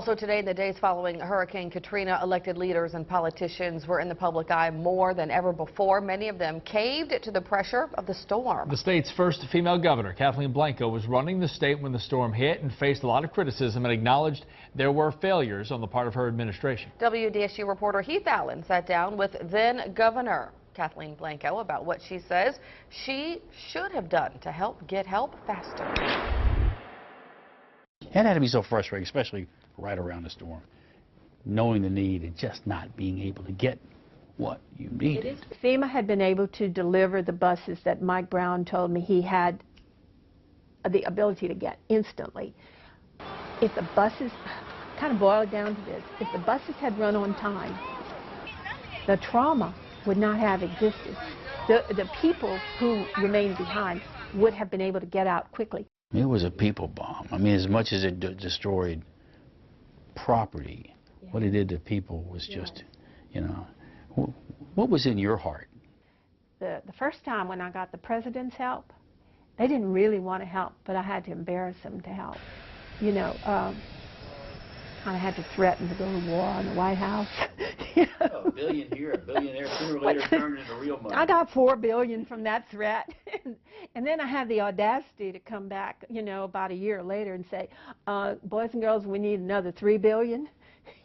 Also today, in the days following Hurricane Katrina, elected leaders and politicians were in the public eye more than ever before. Many of them caved to the pressure of the storm. The state's first female governor, Kathleen Blanco, was running the state when the storm hit and faced a lot of criticism and acknowledged there were failures on the part of her administration. WDSU reporter Heath Allen sat down with then Governor Kathleen Blanco about what she says she should have done to get help faster. It had to be so frustrating, especially right around the storm, knowing the need and just not being able to get what you needed. FEMA had been able to deliver the buses that Mike Brown told me he had the ability to get instantly. If the buses, kind of boil it down to this, if the buses had run on time, the trauma would not have existed. The people who remained behind would have been able to get out quickly. It was a people bomb. I mean, as much as it destroyed property, what it did to people was just, you know, what was in your heart? The first time when I got the president's help, they didn't really want to help, but I had to embarrass them to help. You know, kind of had to threaten to go to war on the White House. You know? Oh, $1 billion here, $1 billion there, sooner or later turned into real money. I got $4 billion from that threat. And then I had the audacity to come back, you know, about a year later and say, boys and girls, we need another $3 billion,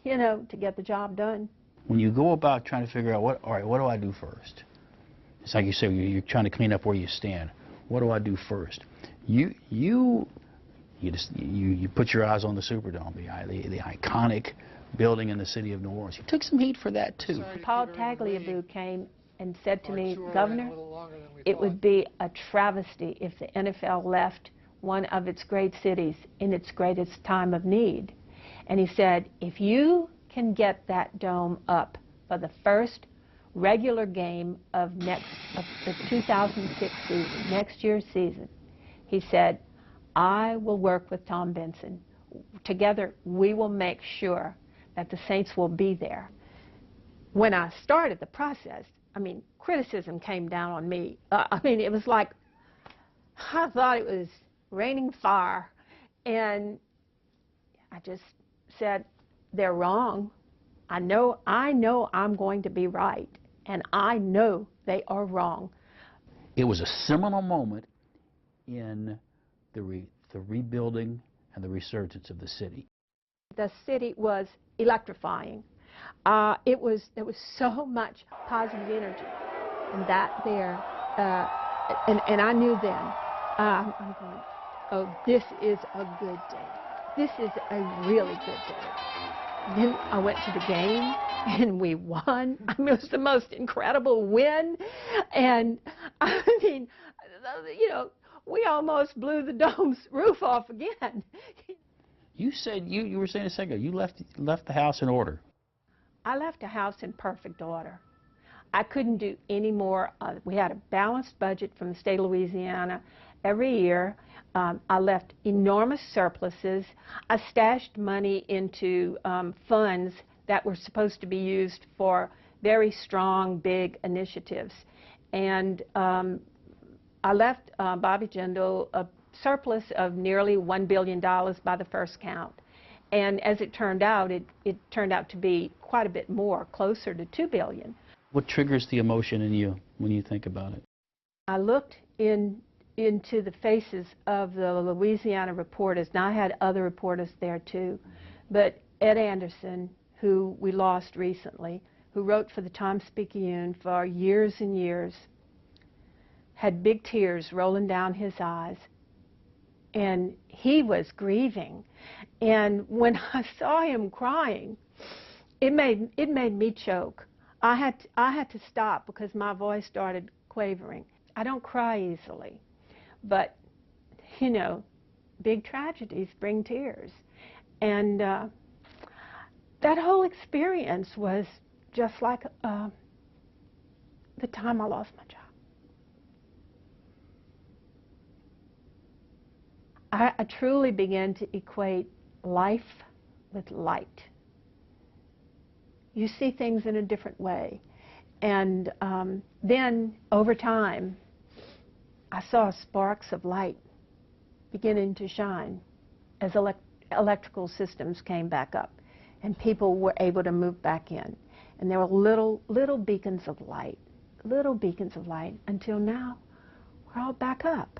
you know, to get the job done. When you go about trying to figure out, all right, what do I do first? It's like you say, you're trying to clean up where you stand. What do I do first? You put your eyes on the Superdome, the iconic building in the city of New Orleans. You took some heat for that, too. Paul Tagliabue came and said to me, Governor, it would be a travesty if the NFL left one of its great cities in its greatest time of need. And he said, if you can get that dome up for the first regular game of the 2006 season, next year's season, he said, I will work with Tom Benson. Together, we will make sure that the Saints will be there. When I started the process, I mean, criticism came down on me. I mean, it was like, I thought it was raining fire. And I just said, they're wrong. I know I'm going to be right. And I know they are wrong. It was a seminal moment in the rebuilding and the resurgence of the city. The city was electrifying. There was so much positive energy, and that there, and I knew then, I'm going, oh, this is a good day. This is a really good day. Then I went to the game, and we won. I mean, it was the most incredible win, and I mean, you know, we almost blew the dome's roof off again. You said, you were saying a second ago, you left the house in order. I left the house in perfect order. I couldn't do any more. We had a balanced budget from the state of Louisiana every year. I left enormous surpluses. I stashed money into funds that were supposed to be used for very strong, big initiatives. And I left Bobby Jindal a surplus of nearly $1 billion by the first count. And as it turned out, it turned out to be quite a bit more, closer to $2 billion. What triggers the emotion in you when you think about it? I looked into the faces of the Louisiana reporters, and I had other reporters there too, but Ed Anderson, who we lost recently, who wrote for the Times-Picayune for years and years, had big tears rolling down his eyes, and he was grieving. And when I saw him crying, it made me choke. I had to stop because my voice started quavering. I don't cry easily, but you know, big tragedies bring tears, and that whole experience was just like the time I lost my job. I truly began to equate life with light. You see things in a different way. And then, over time, I saw sparks of light beginning to shine as electrical systems came back up, and people were able to move back in. And there were little beacons of light, until now we're all back up.